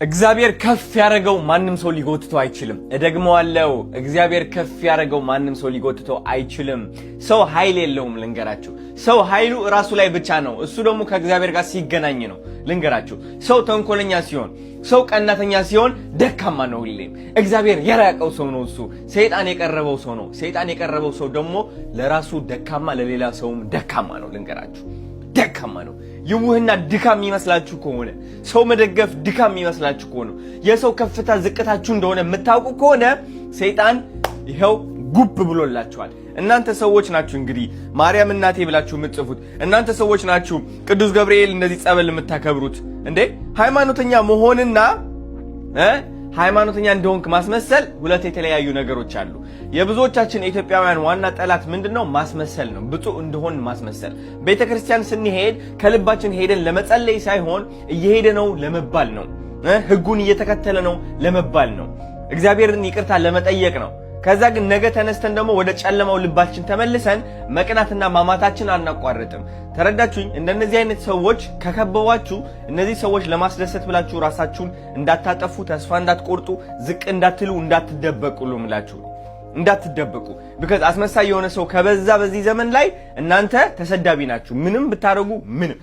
እግዚአብሔር ከፍ ያረገው ማንም ሰው ሊጎትተው አይችልም። እደግመዋለሁ፣ እግዚአብሔር ከፍ ያረገው ማንም ሰው ሊጎትተው አይችልም። ሰው ኃይል የለውም። ልንገራችሁ፣ ሰው ኃይሉ ራሱ ላይ ብቻ ነው። እሱ ደግሞ ከእግዚአብሔር ጋር ሲገናኝ ነው። ልንገራችሁ፣ ሰው ተንኮለኛ ሲሆን፣ ሰው ቀናተኛ ሲሆን ደካማ ነው። ሁሌም እግዚአብሔር የራቀው ሰው ነው። እሱ ሰይጣን የቀረበው ሰው ነው። ሰይጣን የቀረበው ሰው ደግሞ ለራሱ ደካማ፣ ለሌላ ሰውም ደካማ ነው። ልንገራችሁ፣ ደካማ ነው። ይውህና ድካም ይመስላችሁ ከሆነ ሰው መደገፍ ድካም ይመስላችሁ ከሆነ የሰው ከፍታ ዝቅታችሁ እንደሆነ የምታውቁ ከሆነ ሰይጣን ይሄው ጉብ ብሎላችኋል። እናንተ ሰዎች ናችሁ እንግዲህ ማርያም እናቴ ብላችሁ የምትጽፉት እናንተ ሰዎች ናችሁ። ቅዱስ ገብርኤል እንደዚህ ጸበል የምታከብሩት እንዴ! ሃይማኖተኛ መሆንና ሃይማኖተኛ እንደሆንክ ማስመሰል ሁለት የተለያዩ ነገሮች አሉ። የብዙዎቻችን ኢትዮጵያውያን ዋና ጠላት ምንድነው? ማስመሰል ነው። ብፁዕ እንደሆን ማስመሰል። ቤተክርስቲያን ስንሄድ ከልባችን ሄደን ለመጸለይ ሳይሆን እየሄደ ነው ለመባል ነው። ህጉን እየተከተለ ነው ለመባል ነው። እግዚአብሔርን ይቅርታ ለመጠየቅ ነው። ከዛ ግን ነገ ተነስተን ደግሞ ወደ ጨለማው ልባችን ተመልሰን መቅናትና ማማታችን አናቋርጥም። ተረዳችሁኝ? እንደነዚህ አይነት ሰዎች ከከበቧችሁ እነዚህ ሰዎች ለማስደሰት ብላችሁ ራሳችሁን እንዳታጠፉ፣ ተስፋ እንዳትቆርጡ፣ ዝቅ እንዳትሉ፣ እንዳትደበቁ ልምላችሁ እንዳትደበቁ። because አስመሳይ የሆነ ሰው ከበዛ በዚህ ዘመን ላይ እናንተ ተሰዳቢ ናችሁ። ምንም ብታረጉ ምንም